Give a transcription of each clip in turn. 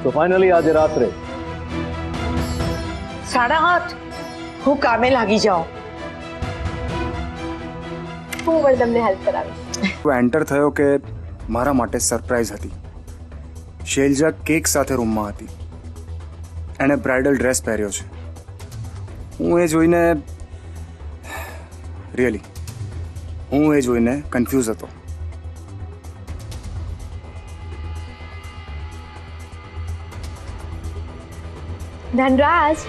તો ફાઇનલી આજે રાત્રે 8:30 હું કામે લાગી જાઉં. હું પણ તમને હેલ્પ કરાવીશ. એન્ટર થયો કે મારા માટે સરપ્રાઈઝ હતી. શૈલજા કેક સાથે રૂમમાં હતી. એણે બ્રાઇડલ ડ્રેસ પહેર્યો છે. હું એ જોઈને કન્ફ્યુઝ હતો. ધનરાજ,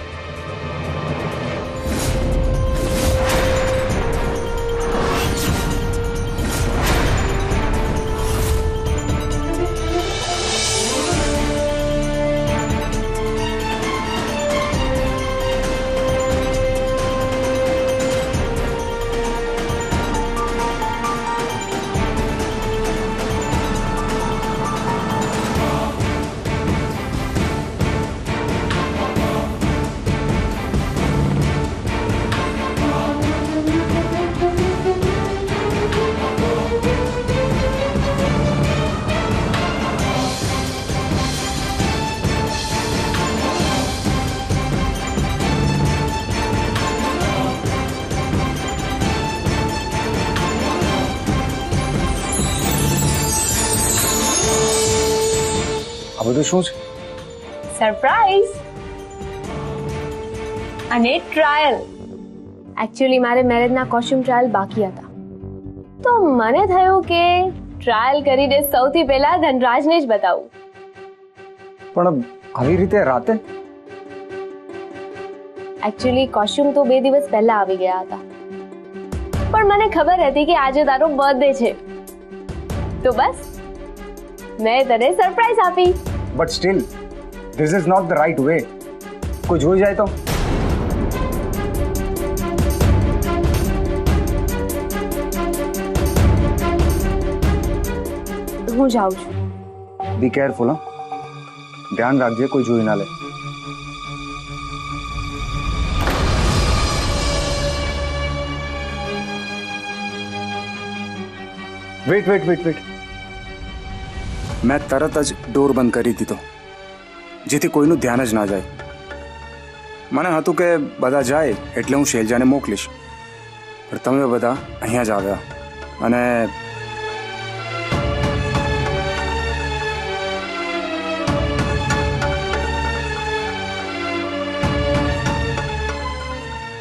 આ બધું શું છે? સરપ્રાઈઝ અને ટ્રાયલ. એકચ્યુઅલી મારે મેરેજના કોસ્ચ્યુમ ટ્રાયલ બાકી હતા, તો મને થયું કે ટ્રાયલ કરીને સૌથી પહેલા ધનરાજને જ બતાવું. પણ આવી રીતે રાતે? એકચ્યુઅલી કોસ્ચ્યુમ તો 2 દિવસ પહેલા આવી ગયા હતા, પણ મને ખબર હતી કે આજે તારો બર્થડે છે, તો બસ મેં તને સરપ્રાઈઝ આપી. But still this is not the right way. કોઈ જોઈ જાય તો? હું જાઉં છું. Be careful. ધ્યાન રાખજે, કોઈ જોઈ ના લે. વેટ. મેં તરત જ ડોર બંધ કરી દીધો, જેથી કોઈનું ધ્યાન જ ના જાય. મને હતું કે બધા જાય એટલે હું શૈલજાને મોકલીશ, પણ તમે બધા અહીંયા જ આવ્યા અને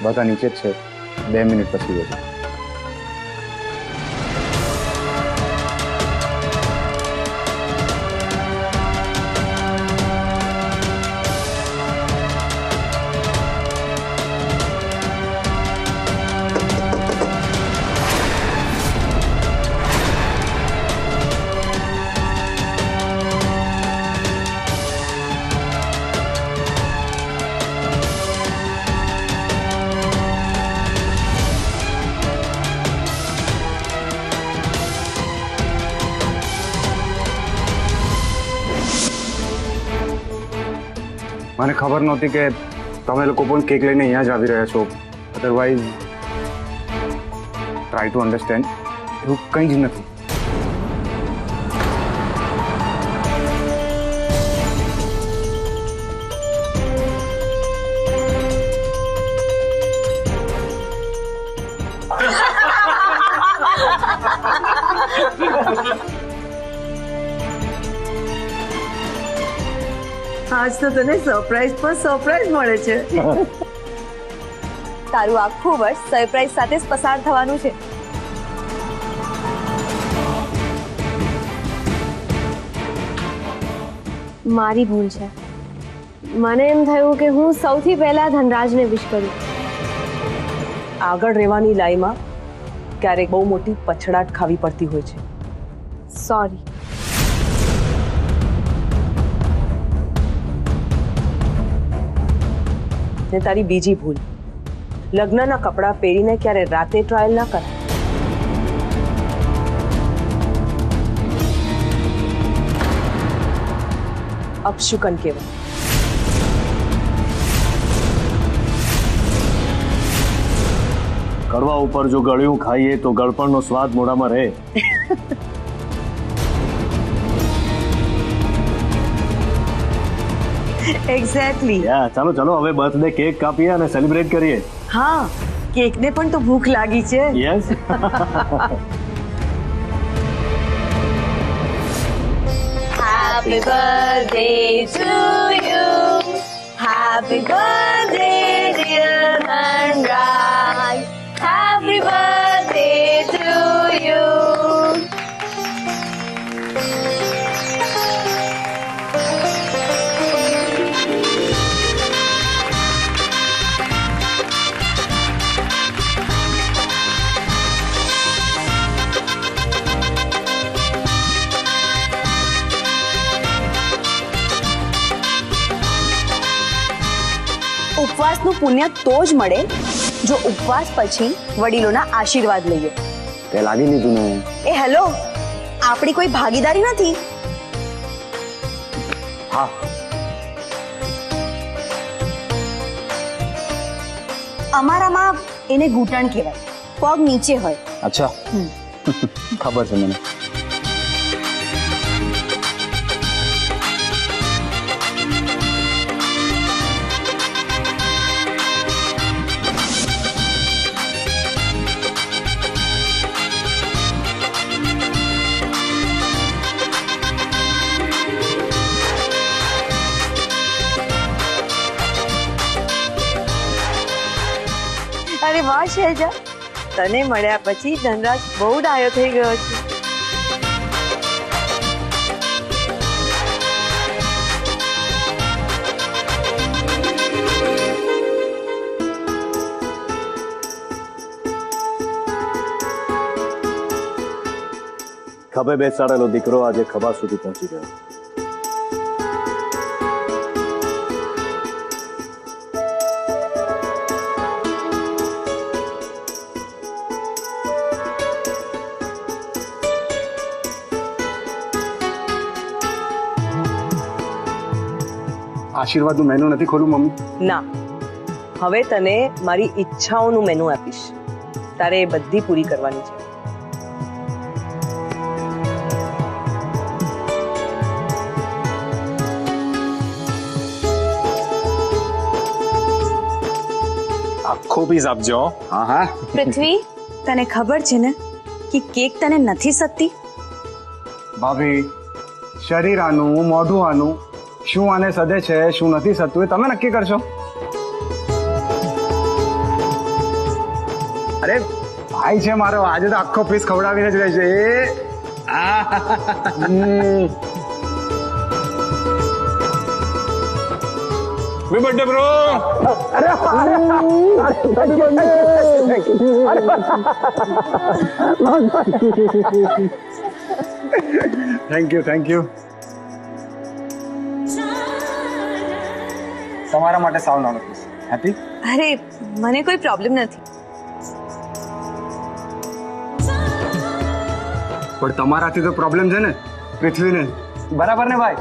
બધા નીચે જ છે. 2 મિનિટ પછી જશે. મને ખબર નહોતી કે તમે લોકો પણ કેક લઈને અહીંયા જ આવી રહ્યા છો. અધરવાઇઝ ટ્રાય ટુ અન્ડરસ્ટેન્ડ, એવું કંઈ જ નથી. આજ તો તને સરપ્રાઈઝ પર સરપ્રાઈઝ મળે છે. તારું આખું વર્ષ સરપ્રાઈઝ સાથે જ પસાર થવાનું છે. મારી ભૂલ છે. મને એમ થયું કે હું સૌથી પહેલા ધનરાજને વિશ કરું. આગળ રહેવાની લાઈમાં ક્યારેક બહુ મોટી પછડાટ ખાવી પડતી હોય છે. સોરી. ને તારી બીજી ભૂલ, લગ્નના કપડાં પહેરીને ક્યારે રાતે ટ્રાયલ ના કરાય. અપશુકન કહેવાય. કડવા ઉપર જો ગળ્યું ખાઈએ તો ગળપણનો સ્વાદ મોઢામાં રહે. એક્ઝેક્ટલી. યા ચાલો ચાલો હવે બર્થડે કેક કાપીએ અને સેલિબ્રેટ કરીએ. હા, કેકને પણ તો ભૂખ લાગી છે. Yes. Happy birthday to you. Happy birthday, dear Dhanraj. Happy birthday to you. ઉપવાસનું પુણ્ય તો જ મળે જો ઉપવાસ પછી વડીલોના આશીર્વાદ લઈએ. તે લાગી લીધું ને. એ હેલો, આપણી કોઈ ભાગીદારી નથી. હા. અમારામાં એને ઘૂંટણ કહેવાય, પગ નીચે હોય. અચ્છા, ખબર છે મને. અરે વાહ શૈલજા, તને મળ્યા પછી ધનરાજ બહુ ડાયો થઈ ગયો છે. ખભે બેસાડેલો દીકરો આજે ખભા સુધી પહોંચી ગયો. આશીર્વાદનું મેનુ નથી ખોલું મમ્મી? ના, હવે તને મારી ઈચ્છાઓનું મેનુ આપીશ. તારે એ બધી પૂરી કરવાની છે. આખો પીસ આપજો. હા હા. પૃથ્વી, તને ખબર છે ને કે કેક તને નથી સદતી? ભાભી, શરીર આનું, મોઢું આનું, શું આને સદે છે શું નથી સદતું એ તમે નક્કી કરશો. અરે ભાઈ છે મારો, આજે તો આખો પીસ ખવડાવીને જ રહેશે. Happy birthday bro. Thank you, thank you. તમારા માટે સાવ નાનો પીસ. હેપી? અરે મને કોઈ પ્રોબ્લેમ નથી, પણ તમારાથી તો પ્રોબ્લેમ છે ને પૃથ્વીને. બરાબર ને ભાઈ?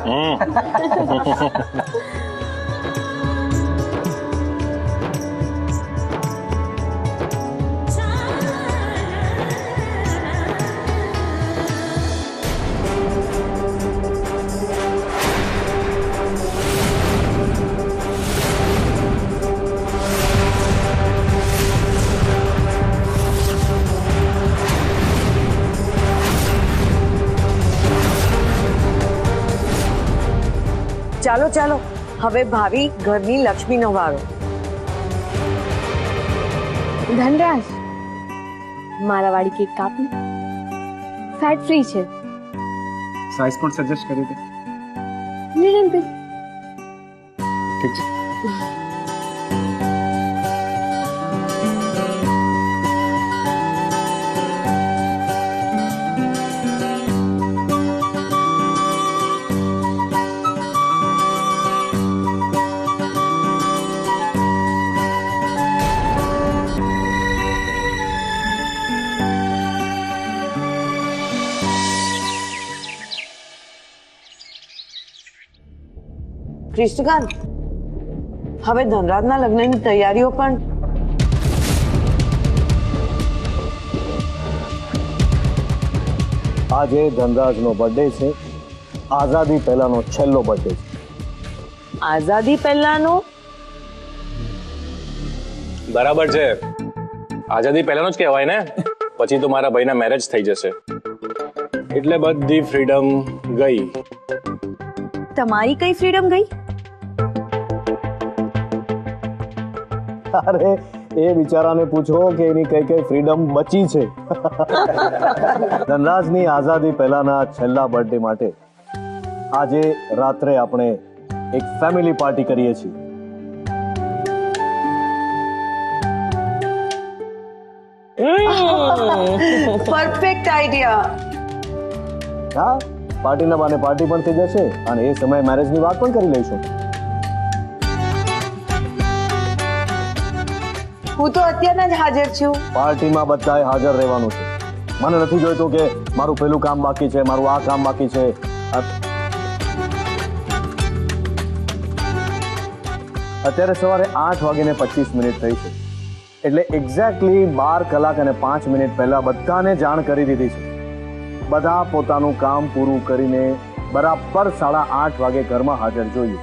ચાલો ચાલો, હવે ભાવી ઘરની લક્ષ્મીનો વારો. ધનરાજ, મારા વાળી કેક કાપી. ફેટ ફ્રી છે. સાઈઝ પણ સજેસ્ટ કરી દે. Little bit. ઠીક છે. કૃષ્ણકાંત, હવે ધનરાજના લગ્નની તૈયારીઓ પણ આજે ધનરાજનો બર્થડે છે, આઝાદી પહેલાનો છેલ્લો બર્થડે છે. આઝાદી પહેલાનો બરાબર છે, આઝાદી પહેલાનો જ કહેવાય ને. પછી તો મારા ભાઈના મેરેજ થઈ જશે એટલે બધી ફ્રીડમ ગઈ. તમારી કઈ ફ્રીડમ ગઈ? અરે એ બિચારાને પૂછો કે એની કઈ કઈ ફ્રીડમ બચી છે. ધનરાજની આઝાદી પહેલાના છેલ્લા બર્થડે માટે આજે રાત્રે આપણે એક ફેમિલી પાર્ટી કરીએ છીએ. Perfect idea. હા, પાર્ટીના બાને પાર્ટી પણ થઈ જશે અને એ સમયે મેરેજની વાત પણ કરી લઈશું. હું તો અત્યારના જ હાજર છું. પાર્ટીમાં બધાએ હાજર રહેવાનું છે. મને નથી જોઈતું કે મારું પેલું કામ બાકી છે, મારું આ કામ બાકી છે. અત્યારે સવારે 8:25 થઈ છે, એટલે એક્ઝેક્ટલી 12 કલાક અને 5 મિનિટ પહેલા બધાને જાણ કરી દીધી છે. બધા પોતાનું કામ પૂરું કરીને બરાબર 8:30 વાગે ઘરમાં હાજર જોઈએ.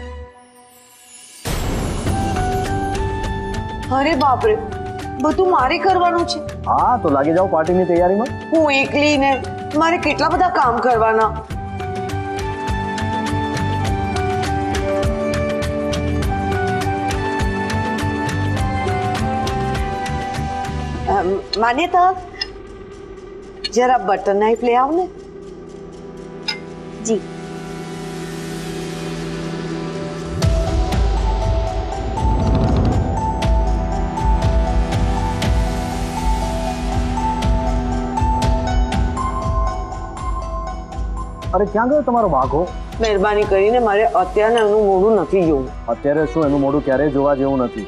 અરે બાપરે, બધું મારે કરવાનું છે. હા, તો લાગી જાઓ પાર્ટીની તૈયારીમાં. હું એકલી ને મારે કેટલા બધા કામ કરવાના. માન્યતા, જરા બટર નાઈફ લઈ આવ ને. જી. અરે ક્યાં ગયો તમારો વાઘો? મહેરબાની કરીને મારે અત્યારે એનું મોઢું નથી જોવું. અત્યારે શું, એનું મોઢું ક્યારેય જોવા જેવું નથી.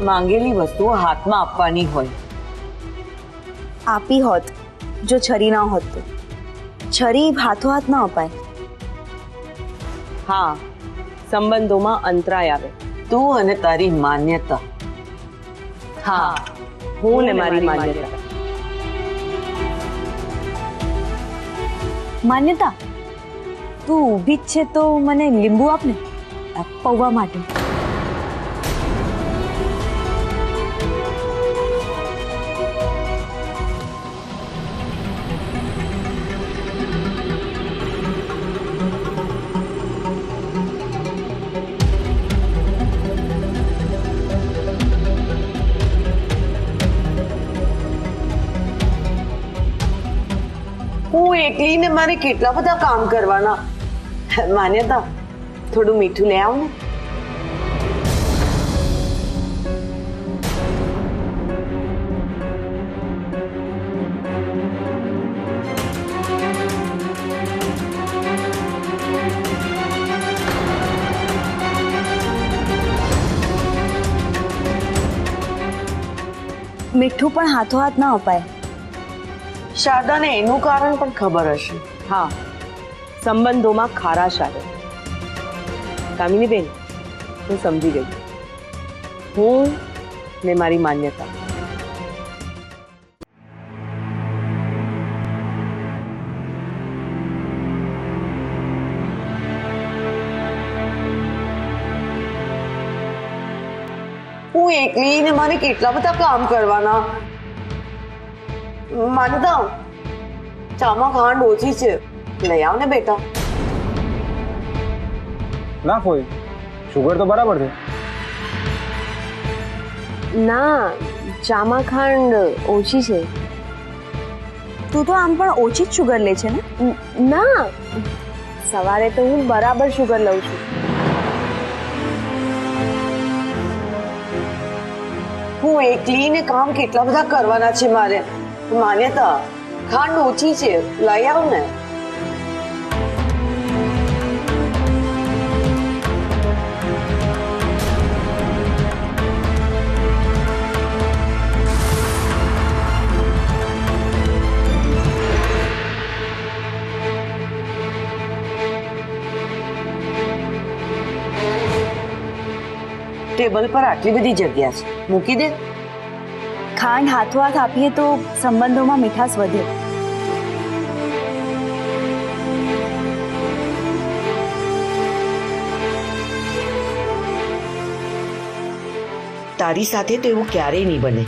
માંગેલી વસ્તુઓ હાથમાં આપવાની હોય. આપી હોત જો છરી ના હોત તો. છરી હાથો હાથ ના અપાય. હા, સંબંધોમાં અંતરાય આવે. તું અને તારી માન્યતા. હા, હું ને મારી માન્યતા. માન્યતા, તું ઊભી જ છે તો મને લીંબુ આપ ને, પૌવા માટે. હું એકલી ને મારે કેટલા બધા કામ કરવાના. માન્યતા, થોડું મીઠું લઈ આવ ને. મીઠું પણ હાથો હાથ ના અપાય. શારદાને એનું કારણ પણ ખબર હશે. હા, સંબંધોમાં ખારાશ આવે. કામિની બેન, હું સમજી ગઈ. હું ને મારી માન્યતા. હું એકલી ને મારે કેટલા બધા કામ કરવાના. માન્યતા, ચામાં ખાંડ ઓછી છે, લઈ આવ ને બેટા. ના કોઈ શુગર તો બરાબર છે. ના, ચામાં ખાંડ ઓછી છે. તું તો આમ પણ ઓછી જ શુગર લે છે ને. ના, સવારે તો હું બરાબર શુગર લઉં છું. હું એકલી ને કામ કેટલા બધા કરવાના છે મારે. માન્યતા, ખાંડ ઓછી છે, લઈ આવ ને. ટેબલ પર આટલી બધી જગ્યા છે, મૂકી દે. ખાંડ હાથોહાથ આપીએ તો સંબંધોમાં મીઠાશ વધે. તારી સાથે તો એવું ક્યારેય નહીં બને.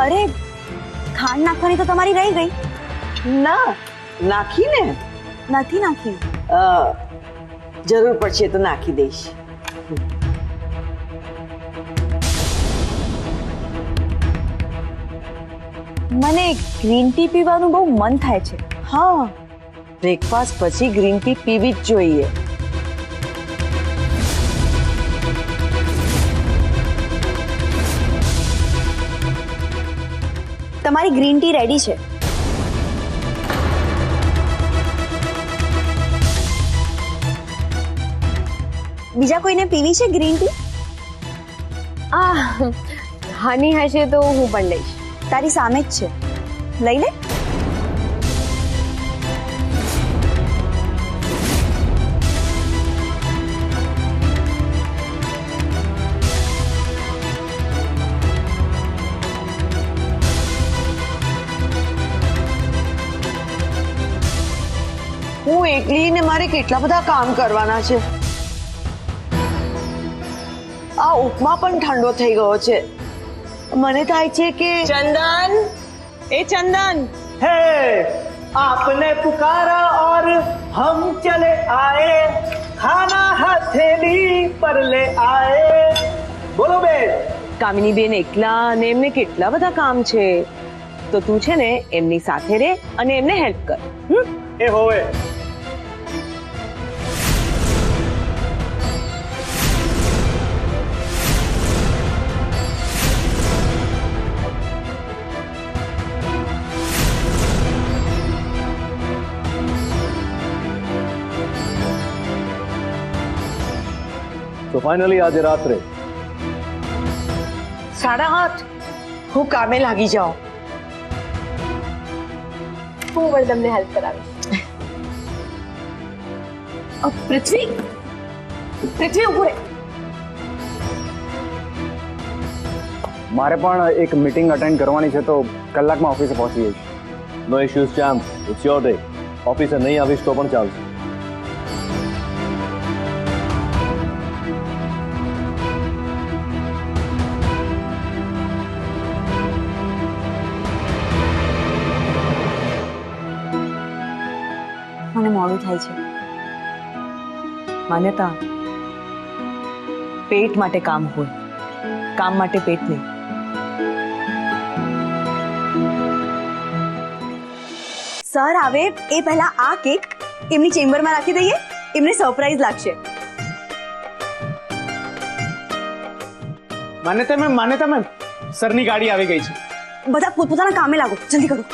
અરે ખાંડ નાખવાની તો તમારી રહી ગઈ. ના, નાખીને નથી નાખી. જરૂર પડશે તો નાખી દઈશ. મને ગ્રીન ટી પીવાનું બહુ મન થાય છે. હા, બ્રેકફાસ્ટ પછી ગ્રીન ટી પીવી જ જોઈએ. તમારી ગ્રીન ટી રેડી છે. બીજા કોઈને પીવી છે ગ્રીન ટી? હની હશે તો હું પણ લઈશ. તારી સામે જ છે, લઈ લે. હું એકલી ને મારે કેટલા બધા કામ કરવાના છે. આ ઉપમા પણ ઠંડો થઈ ગયો છે. મને થાય છે કે ચંદન, એ ચંદન, है आपने पुकारा और हम चले आए, खाना हथेली पर ले आए. बोलो बेन. કામિની બેન એકલા અને એમને કેટલા બધા કામ છે, તો તું છે ને એમની સાથે રહે અને એમને હેલ્પ કર. ए होवे. તો ફાઇનલી આજે રાત્રે 8:30 હું કામે લાગી જાઉં. હું પણ તમને હેલ્પ કરાવીશ. પૃથ્વી, પૃથ્વી ઉભો રહે. મારે પણ એક મીટિંગ અટેન્ડ કરવાની છે, તો કલાકમાં ઓફિસે પહોંચી જઈશ. નો ઇશ્યુઝ ચામ્પ, ઇટ્સ યોર ડે. ઓફિસે નહીં આવીશ તો પણ ચાલશે. મને મોડું થાય છે. માન્યતા, પેટ માટે કામ હોય, કામ માટે પેટ નહીં. સર આવે એ પહેલા આ કેક એમની ચેમ્બરમાં રાખી દઈએ, એમને સરપ્રાઈઝ લાગશે. मान्यता मैम सर ની ગાડી આવી ગઈ છે. બધા પોતપોતાના કામે લાગો, જલ્દી કરો.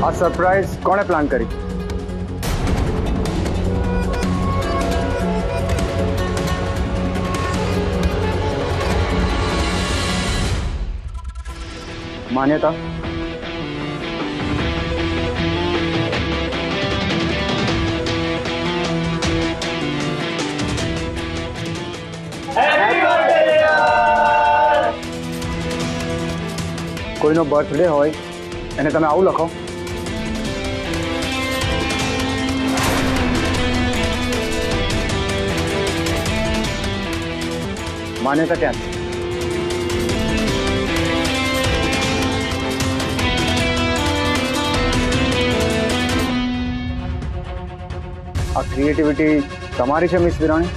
આ સરપ્રાઈઝ કોણે પ્લાન કરી? માન્યતા, કોઈનો બર્થડે હોય અને તમે આવું લખો? માન્યતા ક્યાં છે? આ ક્રિએટિવિટી તમારી છે મિસ વિરાણી?